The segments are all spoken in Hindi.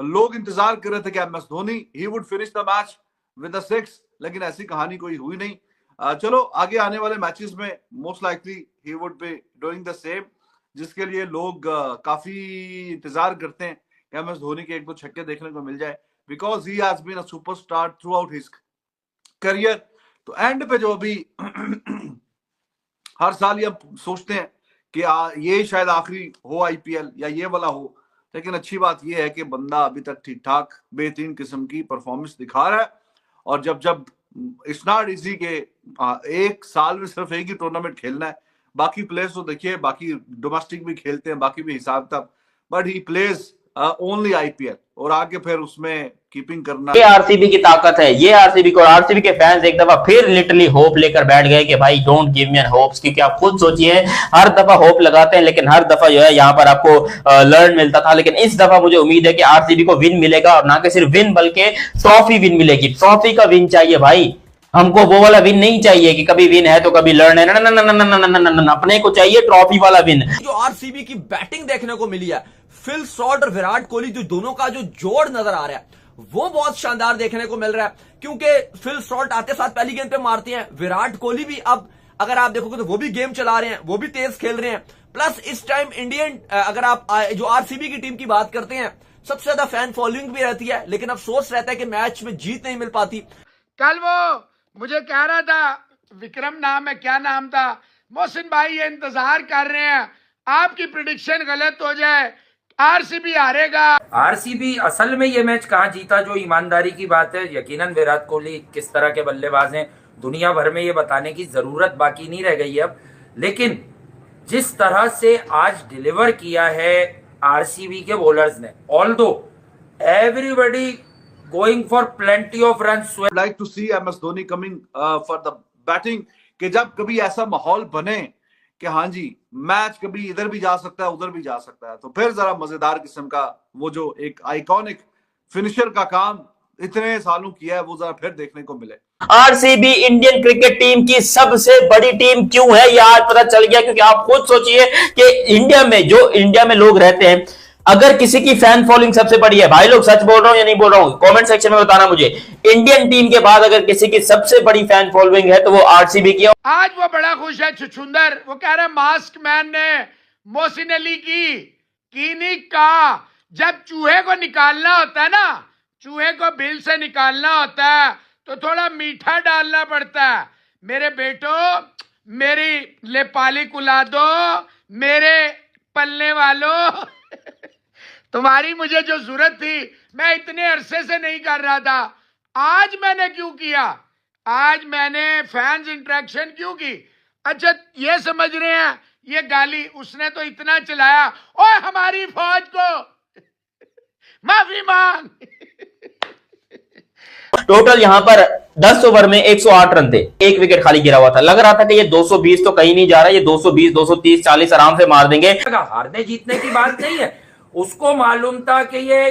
लोग इंतजार कर रहे थे कि MS Dhoni he would finish the match with the six, लेकिन ऐसी कहानी कोई हुई नहीं। चलो आगे आने वाले मैचेस में most likely he would be doing the same, जिसके लिए लोग काफी इंतजार करते हैं कि एमएस धोनी के एक दो छक्के देखने को मिल जाए, because he has been a superstar throughout his career. तो एंड पे जो अभी हर साल ये सोचते हैं कि ये शायद आखिरी हो आईपीएल या ये वाला हो, लेकिन अच्छी बात ये है कि बंदा अभी तक ठीक ठाक बेहतरीन किस्म की परफॉर्मेंस दिखा रहा है। और जब इट्स नॉट इजी के एक साल में सिर्फ एक ही टूर्नामेंट खेलना है, बाकी प्लेयर्स तो देखिए बाकी डोमेस्टिक भी खेलते हैं, बाकी भी हिसाब था, but he plays only IPL और आगे फिर उसमें कीपिंग करना। ये आरसीबी की ताकत है, ये आरसीबी को, आरसीबी के फैंस एक दफा फिर लिटरली होप लेकर बैठ गए कि भाई don't give me an hopes, क्योंकि आप खुद सोचिए हर दफा होप लगाते हैं लेकिन हर दफा जो है यहाँ पर आपको लर्न मिलता था, लेकिन इस दफा मुझे उम्मीद है कि आरसीबी को विन मिलेगा, और ना कि सिर्फ विन बल्कि ट्रॉफी विन मिलेगी। ट्रॉफी का विन चाहिए भाई, हमको वो वाला विन नहीं चाहिए कि कभी विन है तो कभी लर्न है, ना ना ना ना ना ना ना, अपने को चाहिए ट्रॉफी वाला विन। जो आरसीबी की बैटिंग देखने को मिली है, फिल सॉल्ट और विराट कोहली जो दोनों का जो जोड़ नजर आ रहा है वो बहुत शानदार देखने को मिल रहा है, क्योंकि फिल सॉल्ट आते साथ पहली गेंद पे मारते हैं, विराट कोहली भी अब अगर आप देखोगे तो वो भी गेम चला रहे हैं, वो भी तेज खेल रहे हैं। प्लस इस टाइम इंडियन अगर आप जो आरसीबी की टीम की बात करते हैं, सबसे ज्यादा फैन फॉलोइंग भी रहती है, लेकिन अफसोस रहता है कि मैच में जीत नहीं मिल पाती। कल वो मुझे कह रहा था, विक्रम नाम है, क्या नाम था, मोहसिन भाई ये इंतजार कर रहे हैं आपकी प्रिडिक्शन गलत हो जाए, आरसीबी हारेगा। आरसीबी असल में ये मैच कहाँ जीता, जो ईमानदारी की बात है, यकीनन विराट कोहली किस तरह के बल्लेबाज हैं दुनिया भर में ये बताने की जरूरत बाकी नहीं रह गई अब, लेकिन जिस तरह से आज डिलीवर किया है आरसीबी के बॉलर्स ने, although everybody going for plenty of runs, I like to see MS Dhoni coming for the batting, कि जब कभी ऐसा माहौल बने कि हाँ जी मैच कभी इधर भी जा सकता है उधर भी जा सकता है, तो फिर जरा मजेदार किस्म का वो जो एक आइकॉनिक फिनिशर का काम इतने सालों किया है वो जरा फिर देखने को मिले। आरसीबी इंडियन क्रिकेट टीम की सबसे बड़ी टीम क्यों है, यह आज पता चल गया, क्योंकि आप खुद सोचिए कि इंडिया में लोग रहते हैं, अगर किसी की फैन फॉलोइंग सबसे बड़ी है, भाई लोग सच बोल रहा हूं या नहीं बोल रहा हूं, कमेंट सेक्शन में बताना मुझे, इंडियन टीम के बाद अगर किसी की सबसे बड़ी फैन फॉलोइंग है तो वो आरसीबी की है। आज वो बड़ा खुश है छुछुंदर, वो कह रहा है मास्क मैन ने मोहसिन अली की नहीं कहा, जब चूहे को निकालना होता है ना, चूहे को बिल से निकालना होता है तो थोड़ा मीठा डालना पड़ता है। मेरे बेटो मेरी लेपाली कुला दो, मेरे पलने वालों तुम्हारी मुझे जो जरूरत थी मैं इतने अरसे से नहीं कर रहा था, आज मैंने क्यों किया, आज मैंने फैंस इंटरेक्शन क्यों की। अच्छा ये समझ रहे हैं ये गाली उसने तो इतना चलाया, ओए हमारी फौज को माफी मांग। टोटल यहां पर 10 ओवर में 108 रन थे, एक विकेट खाली गिरा हुआ था, लग रहा था कि ये 220 तो कहीं नहीं जा रहा, ये 220 230 40 आराम से मार देंगे। हारने जीतने की बात नहीं है, उसको मालूम था कि ये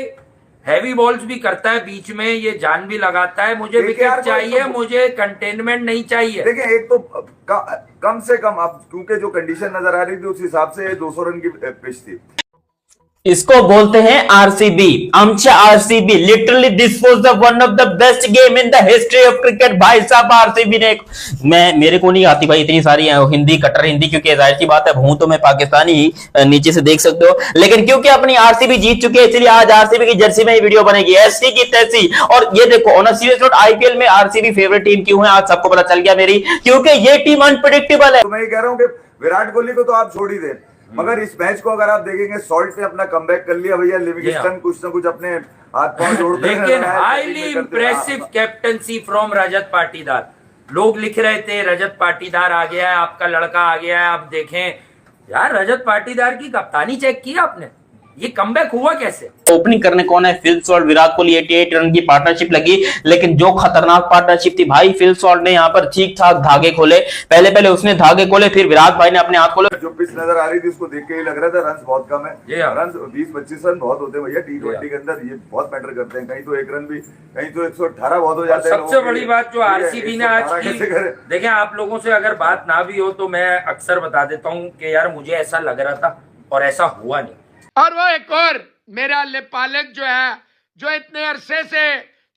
हैवी बॉल्स भी करता है, बीच में ये जान भी लगाता है, मुझे विकेट चाहिए, मुझे कंटेनमेंट नहीं चाहिए। देखिए एक तो कम से कम अब क्योंकि जो कंडीशन नजर आ रही थी उस हिसाब से 200 रन की पिच थी। इसको बोलते हैं आरसीबी, आमचा RCB, literally this was the one of the best game in the history of cricket. भाई साहब आरसीबी ने, मेरे को नहीं आती भाई इतनी सारी हिंदी, कट्टर हिंदी, क्योंकि जाहिर सी बात है हूं तो मैं पाकिस्तानी ही, नीचे से देख सकते हो, लेकिन क्योंकि अपनी आरसीबी जीत चुकी है इसलिए आज आरसीबी की जर्सी में ही वीडियो बनेगी ऐसी की तैसी। और ये देखो on a serious note, IPL में आरसीबी फेवरेट टीम क्यों है आज सबको पता चल गया मेरी, क्योंकि ये टीम अनप्रेडिक्टेबल है। तो मैं ये कह रहा हूं कि विराट कोहली को तो आप छोड़ ही दें, मगर इस मैच को अगर आप देखेंगे, सॉल्ट ने अपना कमबैक कर लिया भैया, लिविंगस्टन कुछ ना कुछ अपने हाथ पांव जोड़ते हैं, लेकिन highly impressive captaincy from Rajat Patidar. लोग लिख रहे थे रजत पाटीदार आ गया है, आपका लड़का आ गया है, आप देखें यार रजत पाटीदार की कप्तानी चेक की आपने, ये कमबैक हुआ कैसे। ओपनिंग करने कौन है, Phil Salt, Virat Kohli, 88 run की पार्टनरशिप लगी, लेकिन जो खतरनाक पार्टनरशिप थी भाई, फिल सॉल्ट ने यहाँ पर ठीक ठाक धागे खोले, पहले उसने धागे खोले, फिर विराट भाई ने अपने हाथ खोले। जो पिच नजर आ रही थी उसको देख के ही लग रहा था रन बहुत कम है, रन 20-25 रन बहुत होते हैं भैया, T20 के अंदर ये बहुत मैटर करते हैं, कहीं तो एक रन भी, कहीं तो 118 बहुत हो जाता है। सबसे बड़ी बात जो आरसीबी ने आज की, देखें आप लोगों से अगर बात ना भी हो तो मैं अक्सर बता देता हूँ कि यार मुझे ऐसा लग रहा था और ऐसा हुआ नहीं। और वो एक और मेरा लेपालक जो है जो इतने अरसे से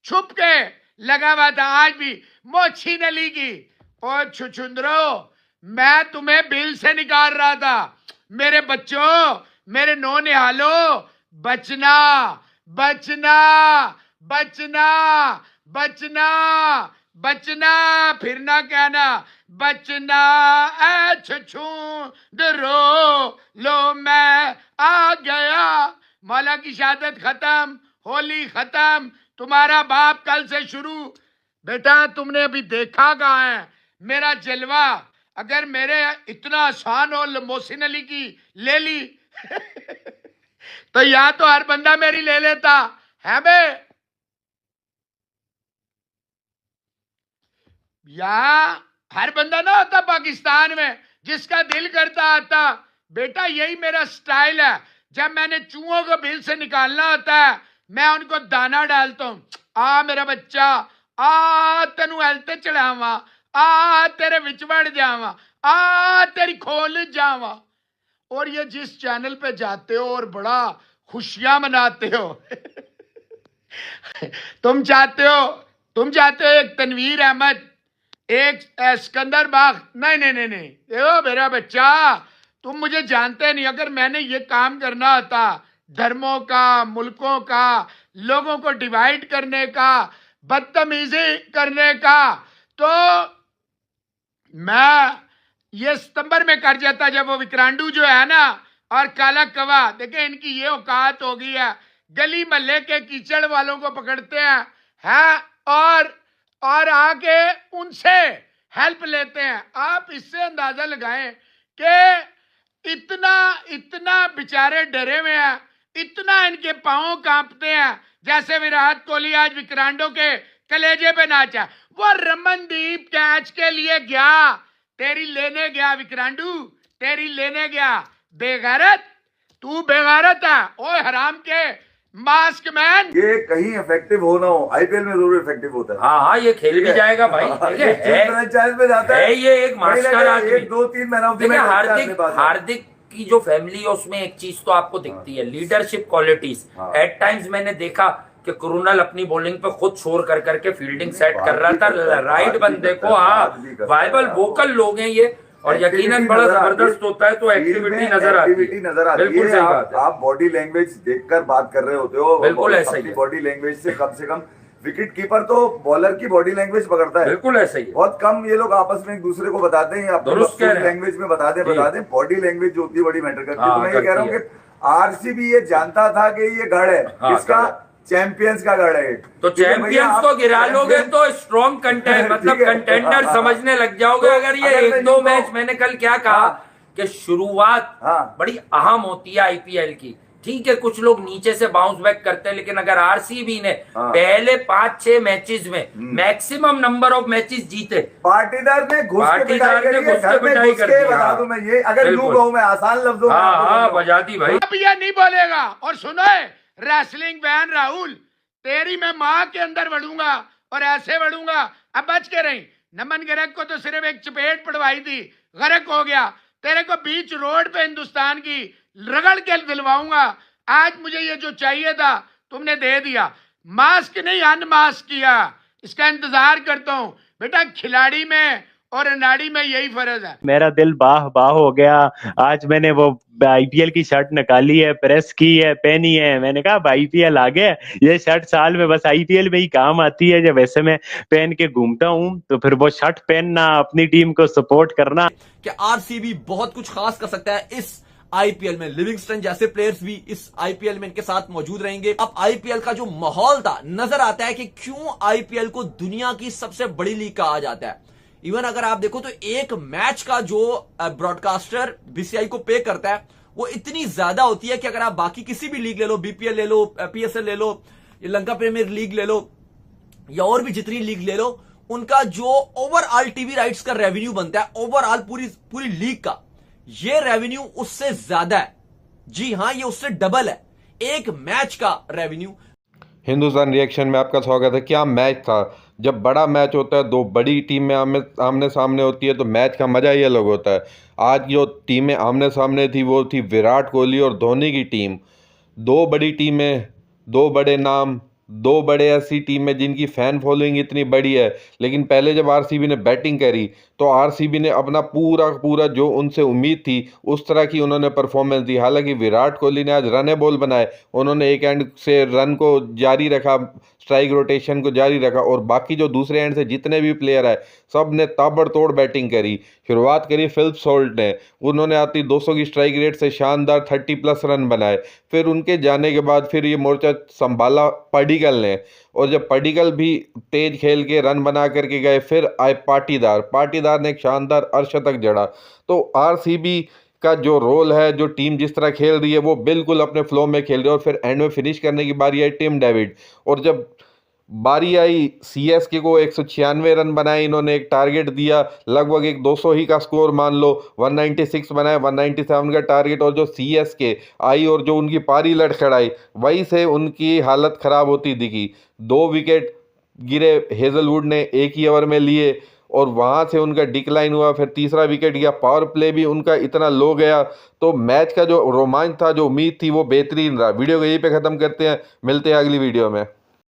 छुप के लगा हुआ था, आज भी मोहसिन अली की। ओ छुछुंदरो, मैं तुम्हें बिल से निकाल रहा था। मेरे बच्चों, मेरे नौनिहालो, बचना बचना बचना बचना बचना, फिर ना कहना बचना। ऐ छुछुंदरो, लो मैं आ गया। मौला की शहादत खत्म, होली खत्म, तुम्हारा बाप कल से शुरू। बेटा तुमने अभी देखा कहाँ है मेरा जलवा? अगर मेरे इतना आसान हो मोहसिन अली की ले ली तो यहाँ तो हर बंदा मेरी ले लेता है बे। यहाँ हर बंदा ना होता पाकिस्तान में जिसका दिल करता आता। बेटा यही मेरा स्टाइल है। जब मैंने चूहों को बिल से निकालना होता है, मैं उनको दाना डालता हूं। आ मेरा बच्चा, आ तेनू हेल्थ चढ़ावा, आ तेरे विच वड़ जावा, आ तेरी खोल जावा। और ये जिस चैनल पे जाते हो और बड़ा खुशियां मनाते हो तुम चाहते हो एक तनवीर अहमद, एक सिकंदर बाग। नहीं नहीं नहीं नहीं, देखो मेरा बच्चा, तुम मुझे जानते नहीं। अगर मैंने ये काम करना होता, धर्मों का, मुल्कों का, लोगों को डिवाइड करने का, बदतमीजी करने का, तो मैं ये सितंबर में कर जाता। जब वो विक्रांडू जो है ना और काला कवा, देखे इनकी ये औकात हो गई है, गली महल्ले के कीचड़ वालों को पकड़ते हैं और आके उनसे हेल्प लेते हैं। आप इससे अंदाजा लगाएं कि इतना बेचारे डरे हुए हैं, इतना इनके पांव कांपते हैं। जैसे विराट कोहली आज विक्रांडो के कलेजे पे नाचा। वो रमनदीप कैच के लिए गया, तेरी लेने गया विक्रांडू, तेरी लेने गया। बेगैरत, तू बेगैरत है। ओए हराम के मास्क मैन। ये कहीं इफेक्टिव हो ना हो, आईपीएल में जरूर इफेक्टिव होता है। हाँ, ये खेल भी जाएगा भाई। फ्रेंचाइज में जाता है, ये एक मास्टर आदमी। 2-3 मैन ऑफ द मैच। हार्दिक की जो फैमिली है उसमें एक चीज तो आपको दिखती है, लीडरशिप क्वालिटीज। एट टाइम्स मैंने देखा कि क्रूनल अपनी बॉलिंग पे खुद शोर कर करके फील्डिंग सेट कर रहा था राइट बंदे को। हाँ, वाइबल वोकल लोग हैं ये, और यकीनन बड़ा जबरदस्त होता है। तो एक्टिविटी नजर आती है। बिल्कुल सही बात है। आप बॉडी लैंग्वेज देखकर बात कर रहे होते हो। बिल्कुल ऐसा ही है। बॉडी लैंग्वेज से कम विकेट कीपर तो बॉलर की बॉडी लैंग्वेज पकड़ता है। बिल्कुल ऐसा ही है। बहुत कम ये लोग आपस में एक दूसरे को बताते हैं, लैंग्वेज में बता दें। बॉडी लैंग्वेज जो होती है बड़ी मैटर करती है। तो मैं ये कह रहा हूँ कि आरसीबी ये जानता था कि ये गढ़ है, इसका चैंपियंस का गढ़ है। तो चैंपियंस को गिरा लोगे तो स्ट्रॉन्ग कंटेंडर समझने लग जाओगे। अगर ये 1-2 मैच, मैंने कल क्या कहा कि शुरुआत बड़ी अहम होती है आईपीएल की। ठीक है, कुछ लोग नीचे से बाउंस बैक करते हैं, लेकिन अगर आरसीबी ने पहले 5-6 मैचेस में मैक्सिमम नंबर ऑफ मैचेस जीते, पाटीदार ने घुस के पिटाई कर दी। बता दूं मैं ये, अगर यूं कहूं मैं आसान लफ्जों में, हाँ बजा दी भाई। अब ये नहीं बोलेगा। और सुनो रेसलिंग बैन राहुल, तेरी मैं माँ के अंदर बढ़ूंगा और ऐसे बढ़ूंगा। अब बच के रही। नमन गिरक को तो सिर्फ एक चपेट पड़वाई थी, गरक हो गया। तेरे को बीच रोड पे हिंदुस्तान की रगड़ के दिलवाऊंगा। आज मुझे ये जो चाहिए था तुमने दे दिया। मास्क नहीं अनमास्क किया, इसका इंतजार करता हूं। बेटा खिलाड़ी में और अनाड़ी में यही फर्ज है। मेरा दिल बाह हो गया। आज मैंने वो आईपीएल की शर्ट निकाली है, प्रेस की है, पहनी है। मैंने कहा आईपीएल आ गया। ये शर्ट साल में बस आईपीएल में ही काम आती है। जब वैसे मैं पहन के घूमता हूँ तो फिर वो शर्ट पहनना, अपनी टीम को सपोर्ट करना। कि आरसीबी बहुत कुछ खास कर सकता है इस आईपीएल में। लिविंगस्टन जैसे प्लेयर्स भी इस आईपीएल में इनके साथ मौजूद रहेंगे। अब आईपीएल का जो माहौल था, नजर आता है कि क्यों आईपीएल को दुनिया की सबसे बड़ी लीग कहा जाता है। इवन अगर आप देखो तो एक मैच का जो ब्रॉडकास्टर बीसीआई को पे करता है वो इतनी ज्यादा होती है कि अगर आप बाकी किसी भी लीग ले लो, बीपीएल ले लो, पीएसएल ले लो, लंका प्रीमियर लीग ले लो या और भी जितनी लीग ले लो, उनका जो ओवरऑल टीवी राइट्स का रेवेन्यू बनता है ओवरऑल पूरी लीग का, ये रेवेन्यू उससे ज्यादा है। जी हां, ये उससे डबल है एक मैच का रेवेन्यू। हिंदुस्तान रिएक्शन में आपका स्वागत है। क्या मैच था! जब बड़ा मैच होता है, दो बड़ी टीमें आमने सामने होती है तो मैच का मज़ा ही अलग होता है। आज जो टीमें आमने सामने थी वो थी विराट कोहली और धोनी की टीम। दो बड़ी टीमें, दो बड़े नाम, दो बड़े ऐसी टीम है जिनकी फैन फॉलोइंग इतनी बड़ी है, लेकिन पहले जब आरसीबी ने बैटिंग करी तो आरसीबी ने अपना पूरा जो उनसे उम्मीद थी उस तरह की उन्होंने परफॉर्मेंस दी। हालांकि विराट कोहली ने आज रन बॉल बनाए, उन्होंने एक एंड से रन को जारी रखा, स्ट्राइक रोटेशन को जारी रखा, और बाकी जो दूसरे एंड से जितने भी प्लेयर आए सब ने ताबड़तोड़ बैटिंग करी। शुरुआत करी फिल सॉल्ट ने, उन्होंने आती 200 की स्ट्राइक रेट से शानदार 30+ रन बनाए। फिर उनके जाने के बाद फिर ये मोर्चा संभाला पडिक्कल ने, और जब पडिक्कल भी तेज खेल के रन बना करके गए फिर आए पाटीदार ने एक शानदार अर्धशतक जड़ा। तो आरसीबी का जो रोल है, जो टीम जिस तरह खेल रही है वो बिल्कुल अपने फ्लो में खेल रही है। और फिर एंड में फिनिश करने की बारी आई टिम डेविड, और जब बारी आई सीएसके को 196 रन बनाए इन्होंने, एक टारगेट दिया लगभग एक 200 ही का स्कोर मान लो, 196 बनाए, 197 का टारगेट, और जो सीएसके आई और जो उनकी पारी लड़खड़ाई वहीं से उनकी हालत ख़राब होती दिखी। 2 विकेट गिरे हेजलवुड ने एक ही ओवर में लिए और वहाँ से उनका डिक्लाइन हुआ। फिर तीसरा विकेट गया, पावर प्ले भी उनका इतना लो गया। तो मैच का जो रोमांच था, जो उम्मीद थी वो बेहतरीन रहा। वीडियो को यहीं पे ख़त्म करते हैं, मिलते हैं अगली वीडियो में।